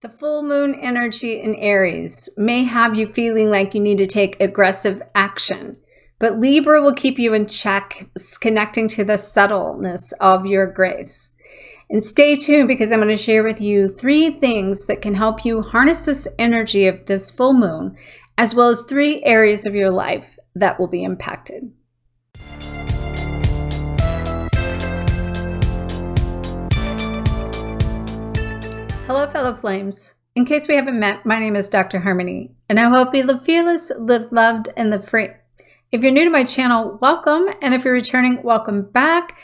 The full moon energy in Aries may have you feeling like you need to take aggressive action, but Libra will keep you in check, connecting to the subtleness of your grace. And stay tuned because I'm going to share with you 3 things that can help you harness this energy of this full moon, as well as 3 areas of your life that will be impacted. Hello, fellow flames. In case we haven't met, my name is Dr. Harmony, and I hope you live fearless, live loved, and live free. If you're new to my channel, welcome, and if you're returning, welcome back.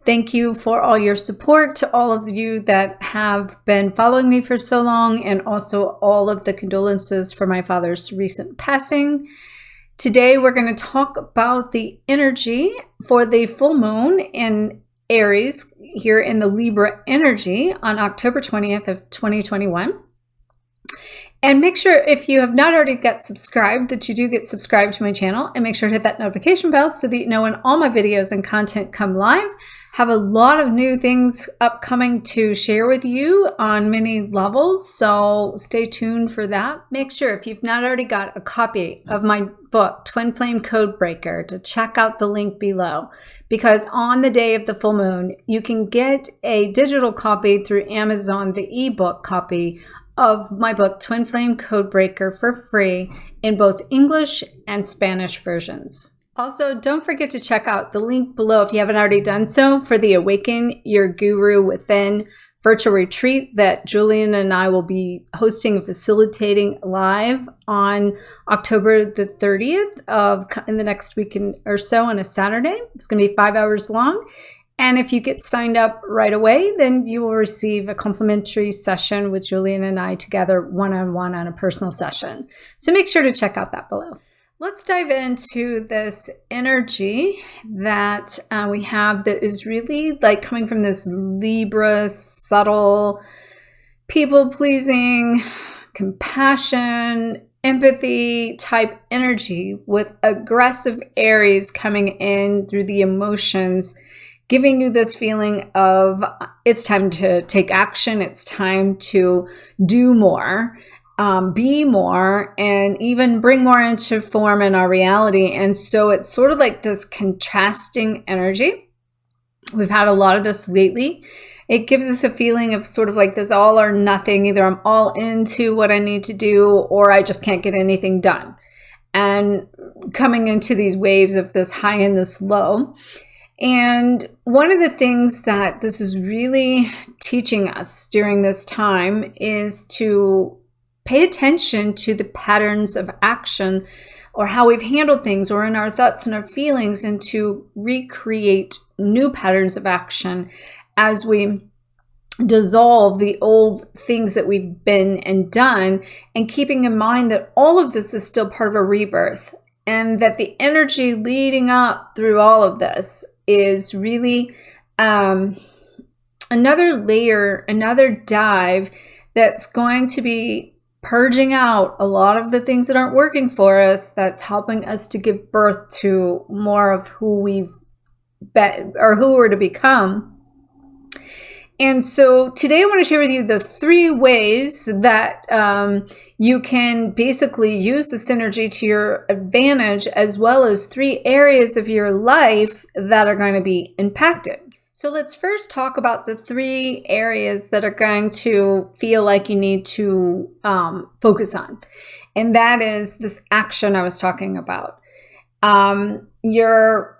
Thank you for all your support, to all of you that have been following me for so long, and also all of the condolences for my father's recent passing. Today, we're going to talk about the energy for the full moon in Aries here in the Libra energy on October 20th of 2021. And make sure, if you have not already got subscribed, that you do get subscribed to my channel, and make sure to hit that notification bell so that you know when all my videos and content come live. Have a lot of new things upcoming to share with you on many levels, so stay tuned for that. Make sure, if you've not already got a copy of my book, Twin Flame Codebreaker, to check out the link below, because on the day of the full moon, you can get a digital copy through Amazon, the ebook copy of my book, Twin Flame Codebreaker, for free in both English and Spanish versions. Also, don't forget to check out the link below if you haven't already done so for the Awaken Your Guru Within virtual retreat that Julian and I will be hosting and facilitating live on October the 30th in the next week or so on a Saturday. It's going to be 5 hours long. And if you get signed up right away, then you will receive a complimentary session with Julian and I together one-on-one on a personal session. So make sure to check out that below. Let's dive into this energy that we have that is really like coming from this Libra, subtle, people-pleasing, compassion, empathy type energy, with aggressive Aries coming in through the emotions, giving you this feeling of it's time to take action, it's time to do more. Be more, and even bring more into form in our reality. And so it's sort of like this contrasting energy. We've had a lot of this lately. It gives us a feeling of sort of like this all or nothing. Either I'm all into what I need to do, or I just can't get anything done. And coming into these waves of this high and this low. And one of the things that this is really teaching us during this time is to pay attention to the patterns of action, or how we've handled things, or in our thoughts and our feelings, and to recreate new patterns of action as we dissolve the old things that we've been and done, and keeping in mind that all of this is still part of a rebirth, and that the energy leading up through all of this is really another layer, another dive that's going to be purging out a lot of the things that aren't working for us, that's helping us to give birth to more of who we've been, or who we're to become. And so today I want to share with you the 3 ways that you can basically use this energy to your advantage, as well as 3 areas of your life that are going to be impacted. So let's first talk about the 3 areas that are going to feel like you need to focus on. And that is this action I was talking about. You're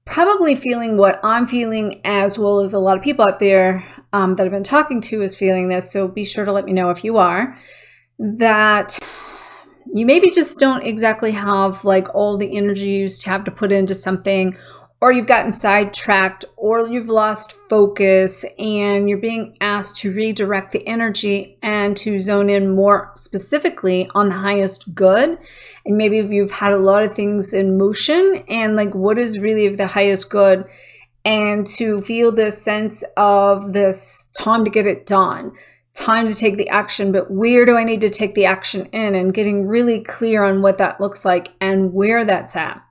probably feeling what I'm feeling, as well as a lot of people out there that I've been talking to is feeling this. So be sure to let me know if you are. That you maybe just don't exactly have like all the energy you used to have to put into something, or you've gotten sidetracked, or you've lost focus, and you're being asked to redirect the energy and to zone in more specifically on the highest good. And maybe you've had a lot of things in motion, and like, what is really of the highest good? And to feel this sense of this time to get it done, time to take the action, but where do I need to take the action in? And getting really clear on what that looks like and where that's at.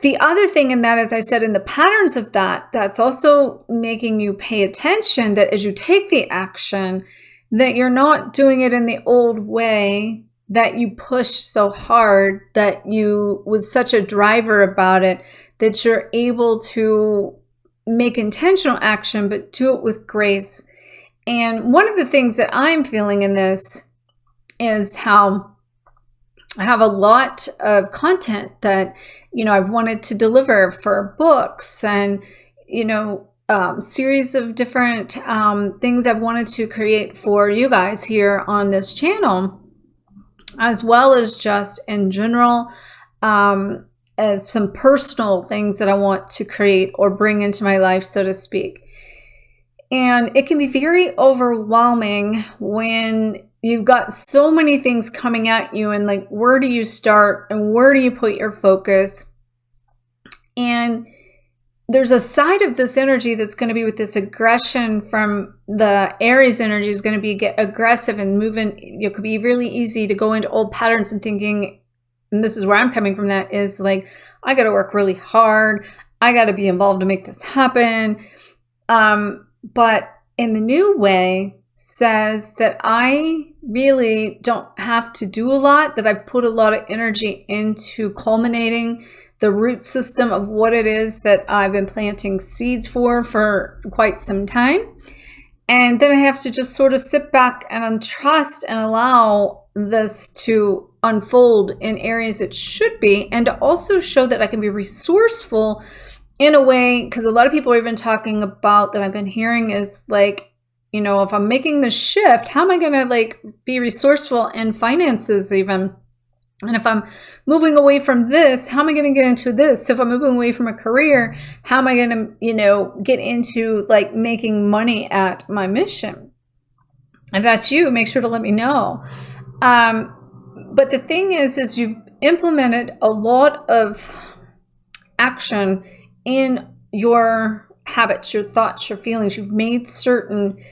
The other thing in that, as I said, in the patterns of that, that's also making you pay attention that as you take the action, that you're not doing it in the old way, that you push so hard, that you was such a driver about it, that you're able to make intentional action, but do it with grace. And one of the things that I'm feeling in this is how I have a lot of content that, I've wanted to deliver for books and, series of different things I've wanted to create for you guys here on this channel, as well as just in general, as some personal things that I want to create or bring into my life, so to speak. And it can be very overwhelming when you've got so many things coming at you, and like, where do you start and where do you put your focus? And there's a side of this energy that's going to be with this aggression from the Aries energy is going to be get aggressive and moving. It could be really easy to go into old patterns and thinking, and this is where I'm coming from, that is like, I got to work really hard. I got to be involved to make this happen. But in the new way says that I really don't have to do a lot, that I've put a lot of energy into culminating the root system of what it is that I've been planting seeds for quite some time. And then I have to just sort of sit back and trust and allow this to unfold in areas it should be, and to also show that I can be resourceful in a way, because a lot of people are even talking about that I've been hearing is like, if I'm making the shift, how am I going to like be resourceful in finances even? And if I'm moving away from this, how am I going to get into this? So if I'm moving away from a career, how am I going to, get into like making money at my mission? If that's you, make sure to let me know. But the thing is you've implemented a lot of action in your habits, your thoughts, your feelings. You've made certain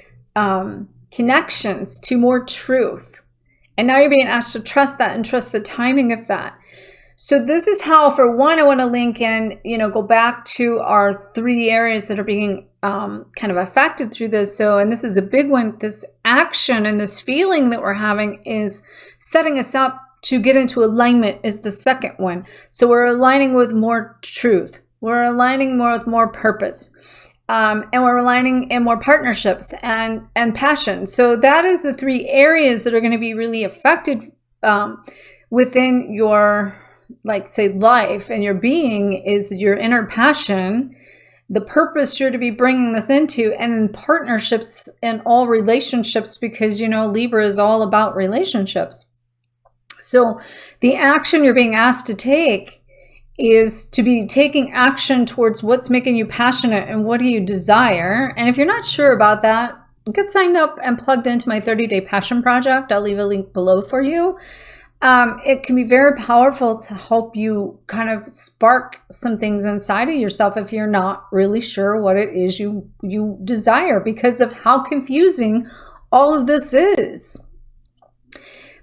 connections to more truth. And now you're being asked to trust that and trust the timing of that. So this is how, for one, I want to link in, go back to our 3 areas that are being kind of affected through this. So, and this is a big one, this action and this feeling that we're having is setting us up to get into alignment is the second one. So we're aligning with more truth. We're aligning more with more purpose. And we're aligning in more partnerships and passion. So that is the 3 areas that are going to be really affected within your, like, say, life and your being, is your inner passion, the purpose you're to be bringing this into, and then partnerships and all relationships, because, Libra is all about relationships. So the action you're being asked to take is to be taking action towards what's making you passionate and what do you desire. And if you're not sure about that, get signed up and plugged into my 30-day passion project. I'll leave a link below for you. It can be very powerful to help you kind of spark some things inside of yourself if you're not really sure what it is you desire, because of how confusing all of this is.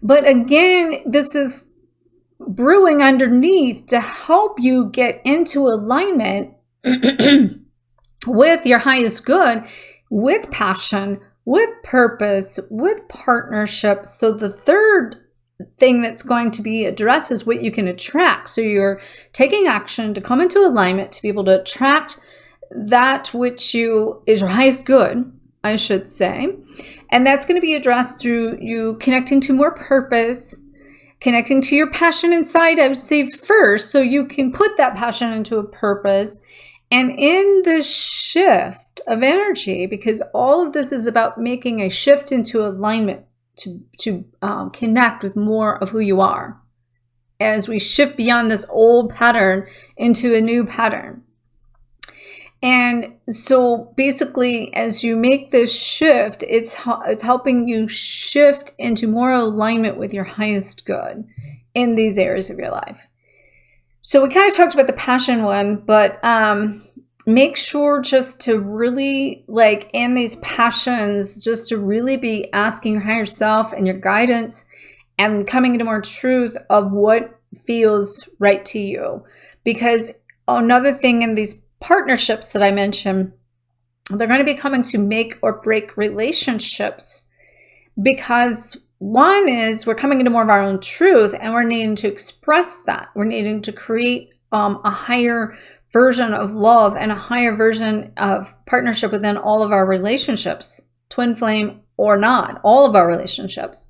But again, this is brewing underneath to help you get into alignment with your highest good, with passion, with purpose, with partnership. So the third thing that's going to be addressed is what you can attract. So you're taking action to come into alignment to be able to attract that which is your highest good, I should say. And that's going to be addressed through you connecting to more purpose, connecting to your passion inside, I would say, first, so you can put that passion into a purpose. And in this shift of energy, because all of this is about making a shift into alignment to connect with more of who you are, as we shift beyond this old pattern into a new pattern. And so basically, as you make this shift, it's helping you shift into more alignment with your highest good in these areas of your life. So we kind of talked about the passion one, but make sure just to really, like, in these passions, just to really be asking your higher self and your guidance and coming into more truth of what feels right to you. Because another thing in these partnerships that I mentioned, they're going to be coming to make or break relationships, because one is we're coming into more of our own truth, and we're needing to express that. We're needing to create a higher version of love and a higher version of partnership within all of our relationships, twin flame or not, all of our relationships.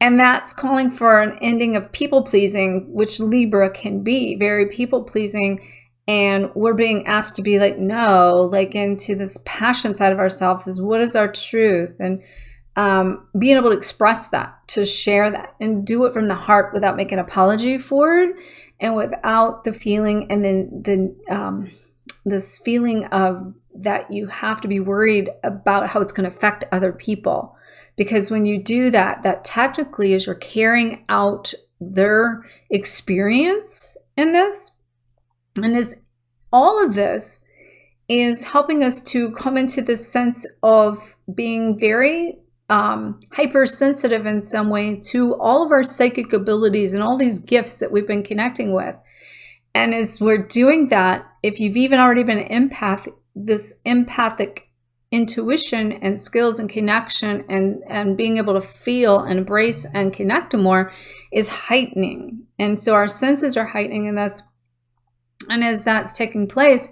And that's calling for an ending of people pleasing, which Libra can be very people pleasing. And we're being asked to be like, no, like into this passion side of ourselves is what is our truth, and being able to express that, to share that, and do it from the heart without making an apology for it, and without the feeling, and then this feeling of that you have to be worried about how it's going to affect other people. Because when you do that, that technically is you're carrying out their experience in this. And is all of this is helping us to come into this sense of being very hypersensitive in some way to all of our psychic abilities and all these gifts that we've been connecting with. And as we're doing that, if you've even already been an empath, this empathic intuition and skills and connection and being able to feel and embrace and connect to more is heightening. And so our senses are heightening in this. And as that's taking place,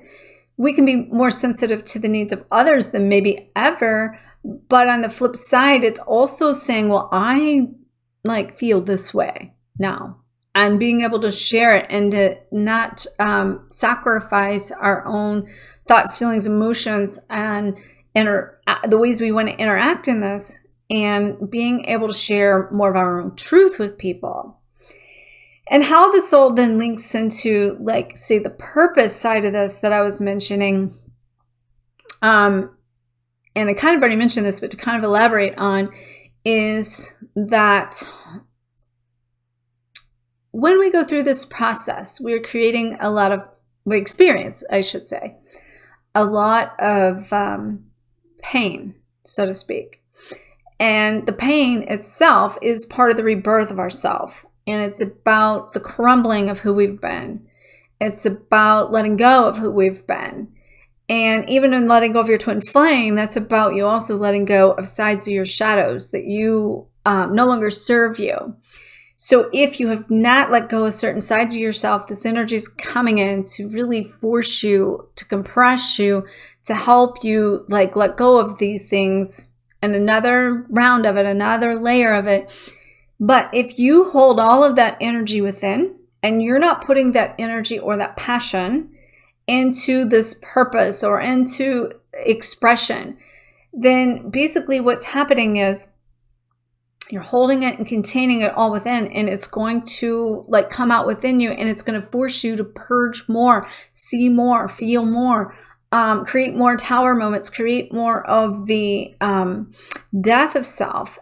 we can be more sensitive to the needs of others than maybe ever. But on the flip side, it's also saying, well, I like feel this way now. And being able to share it and to not sacrifice our own thoughts, feelings, emotions, and the ways we want to interact in this, and being able to share more of our own truth with people. And how this all then links into, like, say, the purpose side of this that I was mentioning. And I kind of already mentioned this, but to kind of elaborate on, is that when we go through this process, we're creating we experience, I should say, a lot of pain, so to speak. And the pain itself is part of the rebirth of ourself. And it's about the crumbling of who we've been. It's about letting go of who we've been. And even in letting go of your twin flame, that's about you also letting go of sides of your shadows that you no longer serve you. So if you have not let go of certain sides of yourself, this energy is coming in to really force you, to compress you, to help you like let go of these things, and another round of it, another layer of it. But if you hold all of that energy within, and you're not putting that energy or that passion into this purpose or into expression, then basically what's happening is you're holding it and containing it all within, and it's going to like come out within you, and it's going to force you to purge more, see more, feel more, create more tower moments, create more of the death of self,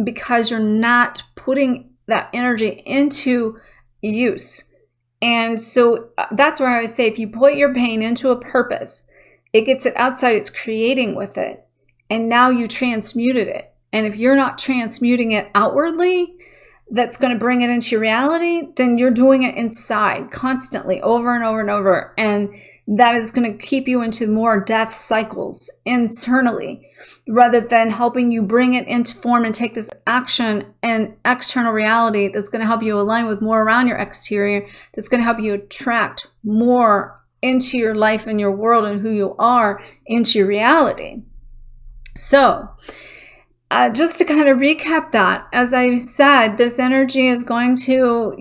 because you're not putting that energy into use. And so that's where I would say, if you put your pain into a purpose, it gets it outside, it's creating with it, and now you transmuted it. And if you're not transmuting it outwardly, that's going to bring it into your reality, then you're doing it inside constantly, over and over and over. And that is going to keep you into more death cycles internally, rather than helping you bring it into form and take this action and external reality that's going to help you align with more around your exterior, that's going to help you attract more into your life and your world and who you are into your reality. So just to kind of recap that, as I said, this energy is going to,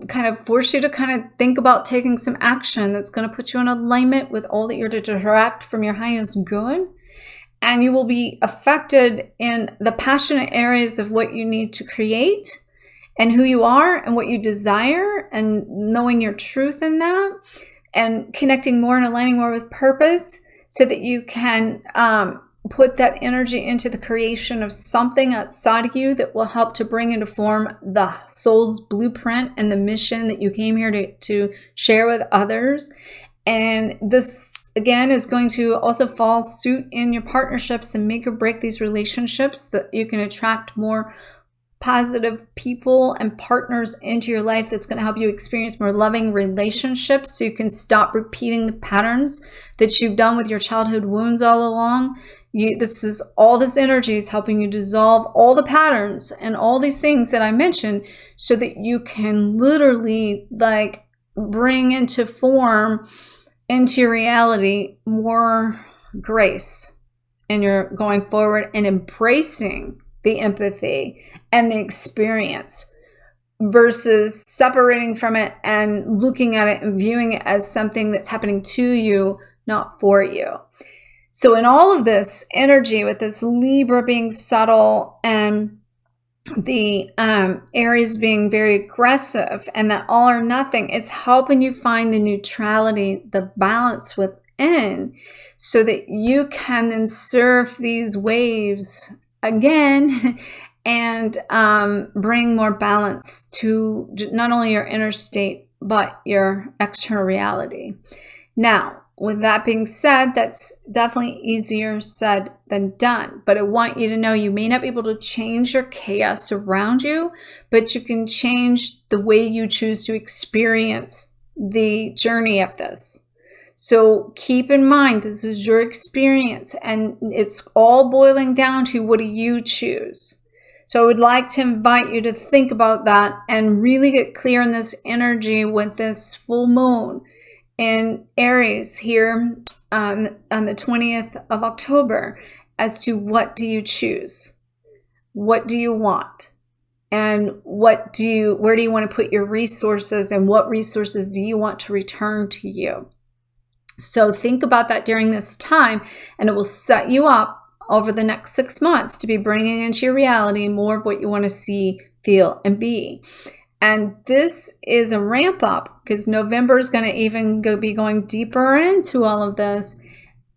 kind of force you to kind of think about taking some action that's going to put you in alignment with all that you're to direct from your highest good. And you will be affected in the passionate areas of what you need to create and who you are and what you desire, and knowing your truth in that, and connecting more and aligning more with purpose, so that you can put that energy into the creation of something outside of you that will help to bring into form the soul's blueprint and the mission that you came here to share with others. And this, again, is going to also fall suit in your partnerships and make or break these relationships, that you can attract more positive people and partners into your life that's going to help you experience more loving relationships so you can stop repeating the patterns that you've done with your childhood wounds all along. All this energy is helping you dissolve all the patterns and all these things that I mentioned so that you can literally like bring into form, into your reality, more grace. And you're going forward and embracing the empathy and the experience versus separating from it and looking at it and viewing it as something that's happening to you, not for you. So in all of this energy with this Libra being subtle and the Aries being very aggressive and that all or nothing, it's helping you find the neutrality, the balance within so that you can then surf these waves again and bring more balance to not only your inner state, but your external reality. Now, with that being said, that's definitely easier said than done. But I want you to know you may not be able to change your chaos around you, but you can change the way you choose to experience the journey of this. So keep in mind, this is your experience and it's all boiling down to what do you choose? So I would like to invite you to think about that and really get clear in this energy with this full moon in Aries here on the 20th of October as to what do you choose? What do you want? And where do you want to put your resources and what resources do you want to return to you? So think about that during this time and it will set you up over the next 6 months to be bringing into your reality more of what you want to see, feel, and be. And this is a ramp up because November is going to even be going deeper into all of this.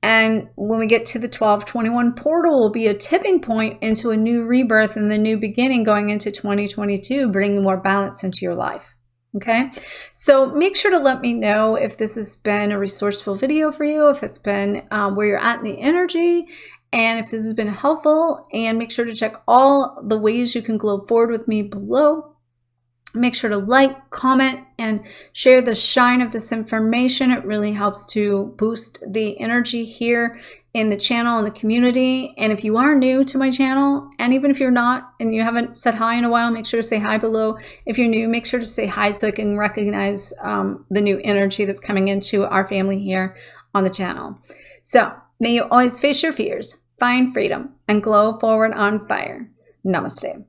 And when we get to the 12/21 portal will be a tipping point into a new rebirth and the new beginning going into 2022, bringing more balance into your life. Okay, so make sure to let me know if this has been a resourceful video for you, if it's been where you're at in the energy, and if this has been helpful. And make sure to check all the ways you can glow forward with me below. Make sure to like, comment, and share the shine of this information. It really helps to boost the energy here in the channel and the community. And if you are new to my channel, and even if you're not and you haven't said hi in a while, make sure to say hi below. If you're new, make sure to say hi so I can recognize the new energy that's coming into our family here on the channel. So may you always face your fears, find freedom, and glow forward on fire. Namaste.